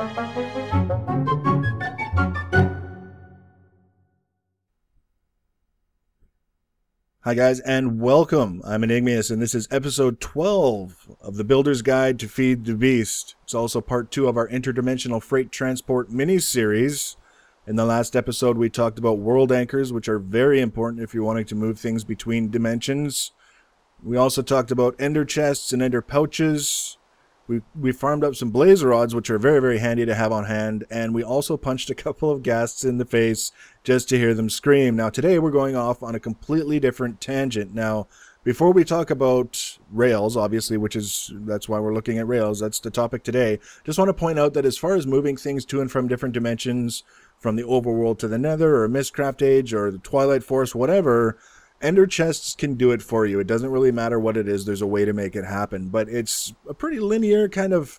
Hi guys, and welcome. I'm Enigmius, and this is episode 12 of the Builder's Guide to Feed the Beast. It's also part 2 of our Interdimensional Freight Transport mini-series. In the last episode, we talked about world anchors, which are very important if you're wanting to move things between dimensions. We also talked about ender chests and ender pouches. We farmed up some blaze rods, which are very, very handy to have on hand, and we also punched a couple of ghasts in the face just to hear them scream. Now, today we're going off on a completely different tangent. Now, before we talk about rails, obviously, that's why we're looking at rails, that's the topic today, just want to point out that as far as moving things to and from different dimensions, from the overworld to the nether, or Mistcraft Age, or the Twilight Force, whatever, ender chests can do it for you. It doesn't really matter what it is. There's a way to make it happen. But it's a pretty linear kind of,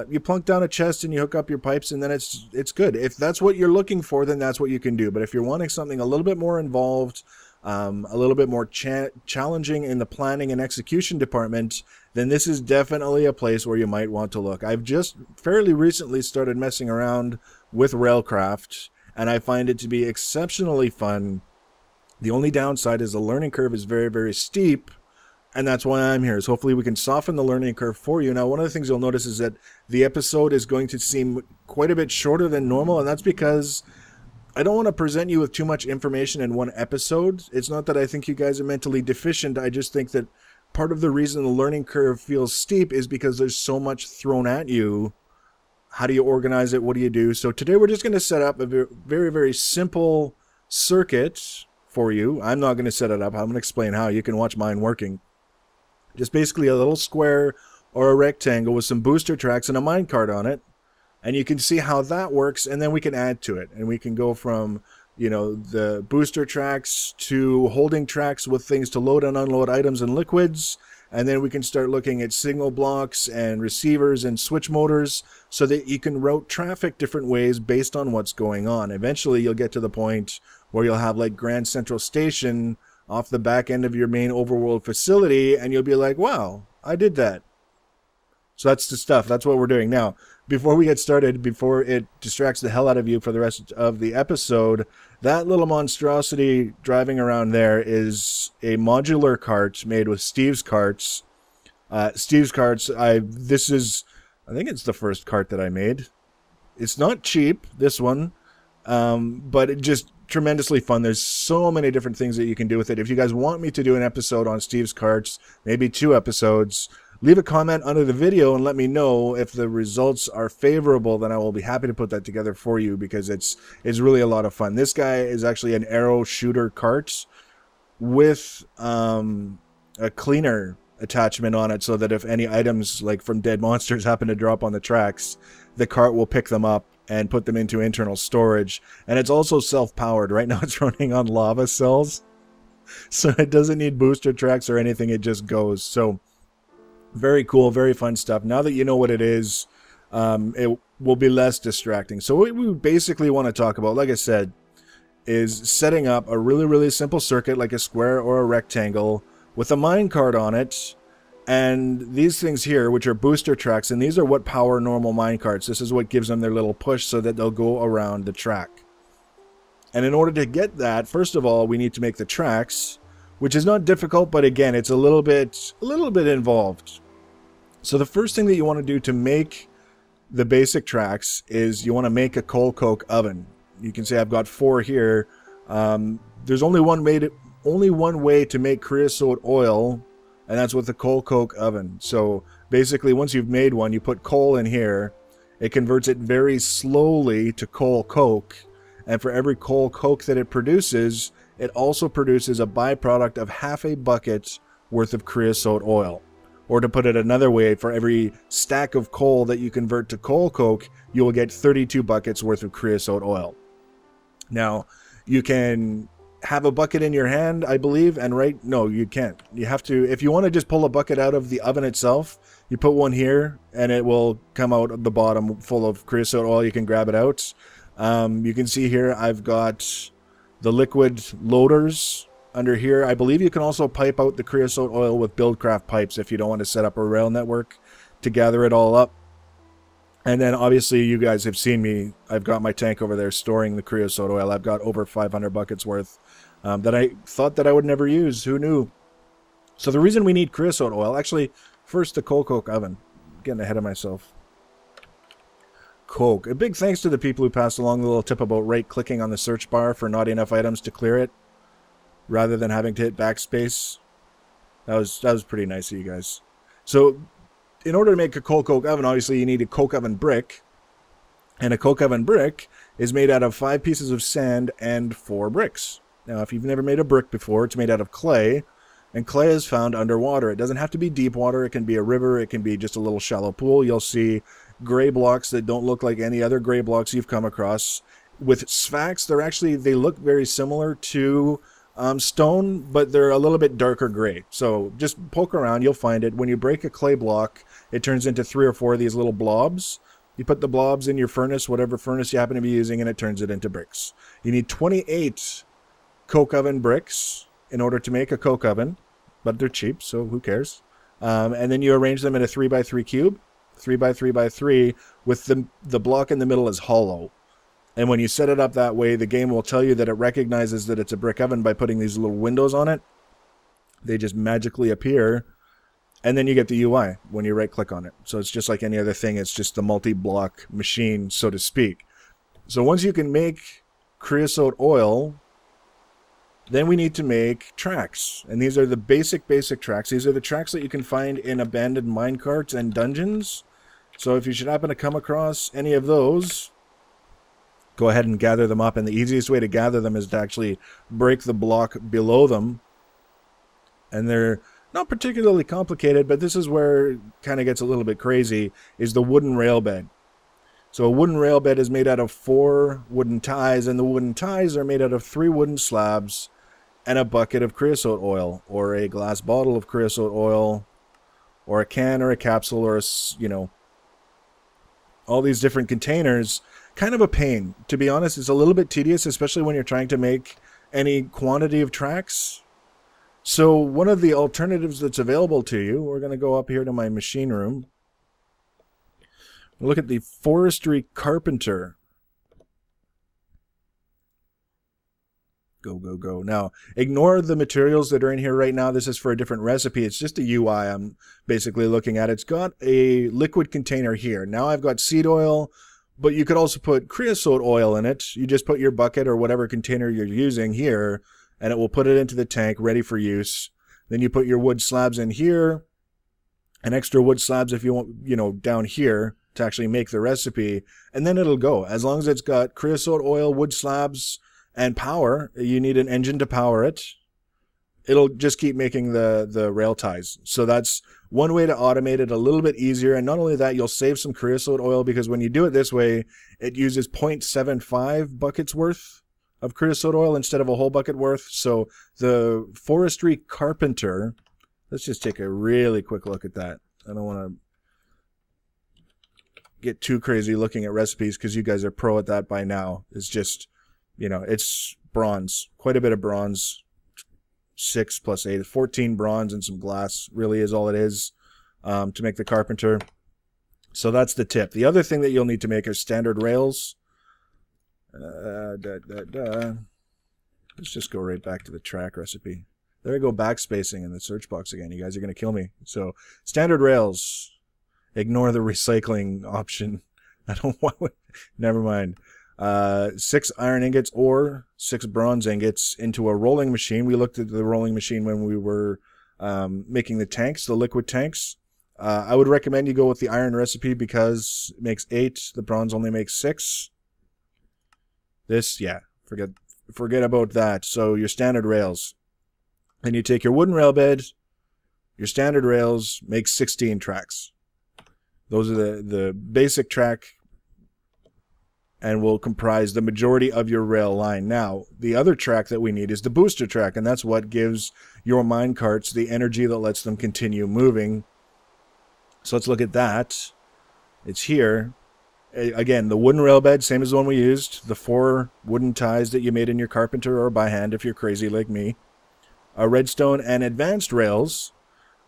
you plunk down a chest and you hook up your pipes and then it's good. If that's what you're looking for, then that's what you can do. But if you're wanting something a little bit more involved, a little bit more challenging in the planning and execution department, then this is definitely a place where you might want to look. I've just fairly recently started messing around with RailCraft, and I find it to be exceptionally fun. The only downside is the learning curve is very, very steep, and that's why I'm here. So hopefully we can soften the learning curve for you. Now, one of the things you'll notice is that the episode is going to seem quite a bit shorter than normal, and that's because I don't want to present you with too much information in one episode. It's not that I think you guys are mentally deficient. I just think that part of the reason the learning curve feels steep is because there's so much thrown at you. How do you organize it? What do you do? So today we're just going to set up a very, very simple circuit for you. I'm not going to set it up. I'm going to explain how. You can watch mine working. Just basically a little square or a rectangle with some booster tracks and a minecart on it. And you can see how that works, and then we can add to it. And we can go from, you know, the booster tracks to holding tracks with things to load and unload items and liquids. And then we can start looking at signal blocks and receivers and switch motors so that you can route traffic different ways based on what's going on. Eventually, you'll get to the point where you'll have like Grand Central Station off the back end of your main overworld facility, and you'll be like, wow, I did that. So that's the stuff. That's what we're doing. Now, before we get started, before it distracts the hell out of you for the rest of the episode, that little monstrosity driving around there is a modular cart made with Steve's carts. Steve's carts, I think it's the first cart that I made. It's not cheap, this one, but it just tremendously fun. There's so many different things that you can do with it. If you guys want me to do an episode on Steve's carts, maybe 2 episodes, leave a comment under the video and let me know. If the results are favorable, then I will be happy to put that together for you, because it's really a lot of fun. This guy is actually an arrow shooter cart with a cleaner attachment on it, so that if any items like from dead monsters happen to drop on the tracks, the cart will pick them up and put them into internal storage. And it's also self-powered. Right now it's running on lava cells, so it doesn't need booster tracks or anything. It just goes. So very cool, very fun stuff. Now that you know what it is, it will be less distracting. So what we basically want to talk about, like I said, is setting up a really, really simple circuit like a square or a rectangle with a minecart on it. And these things here, which are booster tracks, and these are what power normal minecarts. This is what gives them their little push so that they'll go around the track. And in order to get that, first of all, we need to make the tracks, which is not difficult, but again, it's a little bit involved. So the first thing that you want to do to make the basic tracks is you want to make a coal coke oven. You can see I've got 4 here. There's only one way to make creosote oil, and that's with the coal coke oven. So basically, once you've made one, you put coal in here. It converts it very slowly to coal coke, and for every coal coke that it produces, it also produces a byproduct of half a bucket worth of creosote oil. Or to put it another way, for every stack of coal that you convert to coal coke, you will get 32 buckets worth of creosote oil. Now, you can have a bucket in your hand, I believe, and no, you can't. You have to, if you want to just pull a bucket out of the oven itself, you put one here, and it will come out of the bottom full of creosote oil. You can grab it out. You can see here, I've got the liquid loaders under here. I believe you can also pipe out the creosote oil with BuildCraft pipes if you don't want to set up a rail network to gather it all up. And then obviously you guys have seen me. I've got my tank over there storing the creosote oil. I've got over 500 buckets worth that I thought that I would never use. Who knew? So the reason we need creosote oil, actually, first the coal coke oven. Getting ahead of myself. Coke. A big thanks to the people who passed along the little tip about right-clicking on the search bar for not enough items to clear it, rather than having to hit backspace. That was pretty nice of you guys. So, in order to make a coal coke oven, obviously you need a coke oven brick. And a coke oven brick is made out of 5 pieces of sand and 4 bricks. Now, if you've never made a brick before, it's made out of clay. And clay is found underwater. It doesn't have to be deep water. It can be a river. It can be just a little shallow pool. You'll see gray blocks that don't look like any other gray blocks you've come across. With sphax, they look very similar to stone, but they're a little bit darker gray. So just poke around. You'll find it. When you break a clay block, it turns into 3 or 4 of these little blobs. You put the blobs in your furnace, whatever furnace you happen to be using, and it turns it into bricks. You need 28 coke oven bricks in order to make a coke oven, but they're cheap, so who cares? And then you arrange them in a 3x3 cube, 3x3x3, with the block in the middle is hollow. And when you set it up that way, the game will tell you that it recognizes that it's a brick oven by putting these little windows on it. They just magically appear, and then you get the UI when you right-click on it. So it's just like any other thing. It's just the multi-block machine, so to speak. So once you can make creosote oil, then we need to make tracks. And these are the basic tracks. These are the tracks that you can find in abandoned minecarts and dungeons. So if you should happen to come across any of those, go ahead and gather them up. And the easiest way to gather them is to actually break the block below them. And they're not particularly complicated, but this is where it kind of gets a little bit crazy, is the wooden rail bed. So a wooden rail bed is made out of 4 wooden ties, and the wooden ties are made out of 3 wooden slabs and a bucket of creosote oil, or a glass bottle of creosote oil, or a can or a capsule, or all these different containers. Kind of a pain. To be honest, it's a little bit tedious, especially when you're trying to make any quantity of tracks. So one of the alternatives that's available to you, we're going to go up here to my machine room. Look at the forestry carpenter. Go, go, go. Now, ignore the materials that are in here right now. This is for a different recipe. It's just a UI I'm basically looking at. It's got a liquid container here. Now I've got seed oil, but you could also put creosote oil in it. You just put your bucket or whatever container you're using here, and it will put it into the tank ready for use. Then you put your wood slabs in here, and extra wood slabs if you want, down here to actually make the recipe, and then it'll go. As long as it's got creosote oil, wood slabs, and power, you need an engine to power it, it'll just keep making the rail ties. So that's one way to automate it a little bit easier. And not only that, you'll save some creosote oil, because when you do it this way, it uses 0.75 buckets worth of creosote oil instead of a whole bucket worth. So the forestry carpenter, let's just take a really quick look at that. I don't want to get too crazy looking at recipes, because you guys are pro at that by now. It's just, it's bronze, quite a bit of bronze, 6 plus 8, 14 bronze and some glass really is all it is to make the carpenter. So that's the tip. The other thing that you'll need to make are standard rails. Let's just go right back to the track recipe. There I go, backspacing in the search box again. You guys are going to kill me. So standard rails. Ignore the recycling option. I don't want. Never mind. 6 iron ingots or 6 bronze ingots into a rolling machine. We looked at the rolling machine when we were making the tanks, the liquid tanks. I would recommend you go with the iron recipe because it makes 8. The bronze only makes 6. This, yeah, forget about that. So your standard rails. Then you take your wooden rail bed, your standard rails, make 16 tracks. Those are the basic track and will comprise the majority of your rail line. Now, the other track that we need is the booster track, and that's what gives your mine carts the energy that lets them continue moving. So let's look at that. It's here. Again, the wooden rail bed, same as the one we used. The 4 wooden ties that you made in your carpenter or by hand if you're crazy like me. Redstone and advanced rails.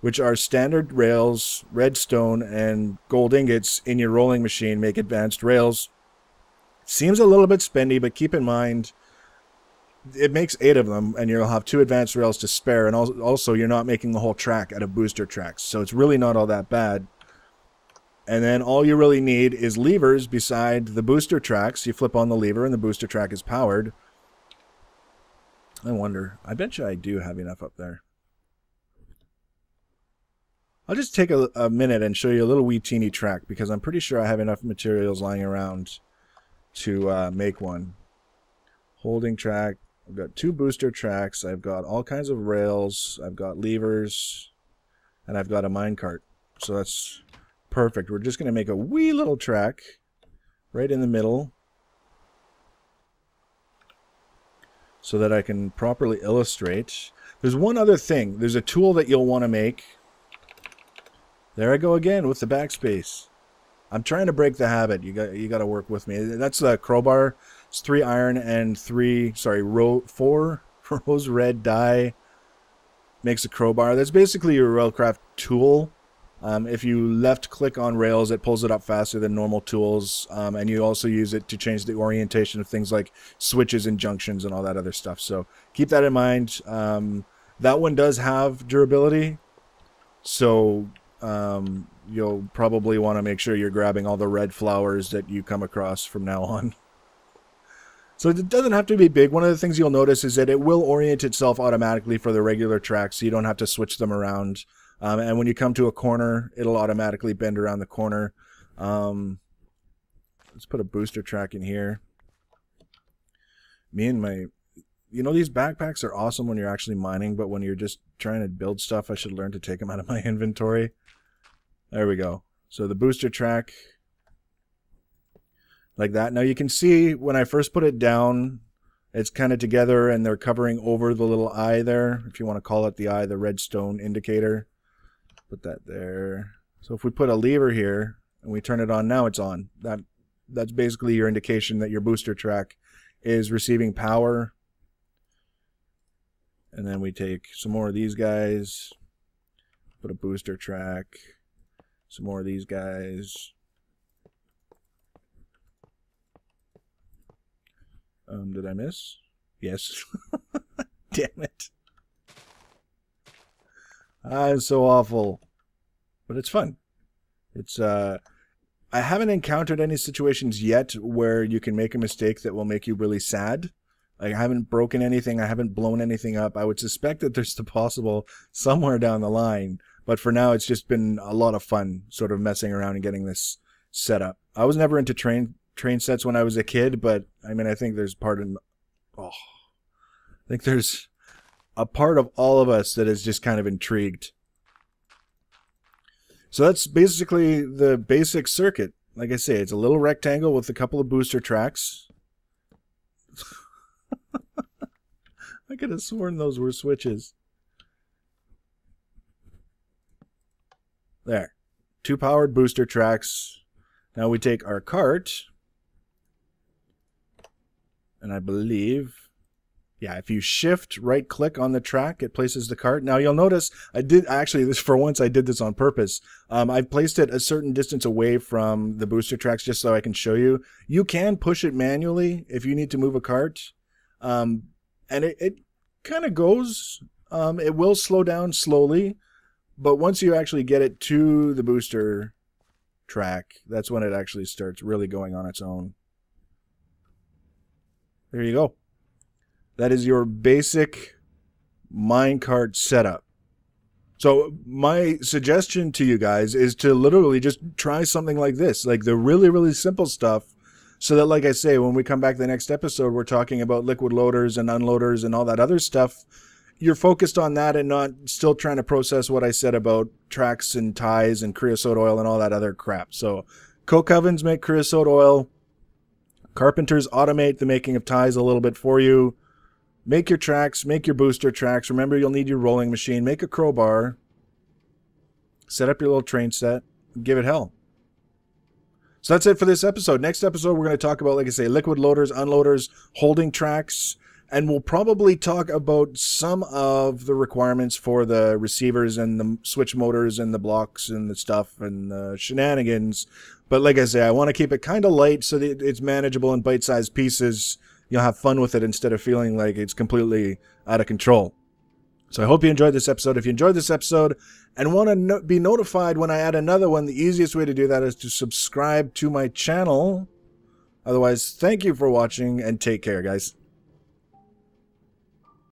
which are standard rails, redstone, and gold ingots in your rolling machine, make advanced rails. Seems a little bit spendy, but keep in mind, it makes 8 of them, and you'll have 2 advanced rails to spare, and also you're not making the whole track out of booster tracks, so it's really not all that bad. And then all you really need is levers beside the booster tracks. You flip on the lever, and the booster track is powered. I wonder, I bet you I do have enough up there. I'll just take a minute and show you a little wee teeny track, because I'm pretty sure I have enough materials lying around to make one. Holding track. I've got 2 booster tracks. I've got all kinds of rails. I've got levers. And I've got a minecart. So that's perfect. We're just going to make a wee little track right in the middle so that I can properly illustrate. There's one other thing. There's a tool that you'll want to make. There I go again with the backspace. I'm trying to break the habit. You got to work with me. That's the crowbar. It's 3 iron and 4 rose red dye makes a crowbar. That's basically your RailCraft tool. If you left click on rails, it pulls it up faster than normal tools, and you also use it to change the orientation of things like switches and junctions and all that other stuff. So keep that in mind. That one does have durability, so you'll probably want to make sure you're grabbing all the red flowers that you come across from now on. So it doesn't have to be big. One of the things you'll notice is that it will orient itself automatically for the regular tracks, so you don't have to switch them around. And when you come to a corner, it'll automatically bend around the corner. Let's put a booster track in here. Me and my... You know, these backpacks are awesome when you're actually mining, but when you're just trying to build stuff, I should learn to take them out of my inventory. There we go. So the booster track, like that. Now you can see when I first put it down, it's kind of together and they're covering over the little eye there. If you want to call it the eye, the redstone indicator. Put that there. So if we put a lever here and we turn it on, now it's on. That's basically your indication that your booster track is receiving power. And then we take some more of these guys, put a booster track, some more of these guys. Did I miss? Yes. Damn it. It's so awful. But it's fun. It's, I haven't encountered any situations yet where you can make a mistake that will make you really sad. I haven't broken anything. I haven't blown anything up. I would suspect that there's the possible somewhere down the line. But for now, it's just been a lot of fun sort of messing around and getting this set up. I was never into train sets when I was a kid, but I mean, I think there's I think there's a part of all of us that is just kind of intrigued. So that's basically the basic circuit. Like I say, it's a little rectangle with a couple of booster tracks. I could have sworn those were switches. There. 2 powered booster tracks. Now we take our cart. And I believe... Yeah, if you shift right click on the track, it places the cart. Now you'll notice I did actually this for once. I did this on purpose. I've placed it a certain distance away from the booster tracks just so I can show you. You can push it manually if you need to move a cart, and it kind of goes. It will slow down slowly, but once you actually get it to the booster track, that's when it actually starts really going on its own. There you go. That is your basic minecart setup. So my suggestion to you guys is to literally just try something like this, like the really, really simple stuff, so that, like I say, when we come back to the next episode, we're talking about liquid loaders and unloaders and all that other stuff. You're focused on that and not still trying to process what I said about tracks and ties and creosote oil and all that other crap. So coke ovens make creosote oil. Carpenters automate the making of ties a little bit for you. Make your tracks, make your booster tracks. Remember, you'll need your rolling machine. Make a crowbar. Set up your little train set. Give it hell. So that's it for this episode. Next episode, we're going to talk about, like I say, liquid loaders, unloaders, holding tracks, And we'll probably talk about some of the requirements for the receivers and the switch motors and the blocks and the stuff and the shenanigans. But like I say, I want to keep it kind of light so that it's manageable in bite-sized pieces. You'll have fun with it instead of feeling like it's completely out of control. So I hope you enjoyed this episode. If you enjoyed this episode and want to be notified when I add another one, the easiest way to do that is to subscribe to my channel. Otherwise, thank you for watching and take care, guys.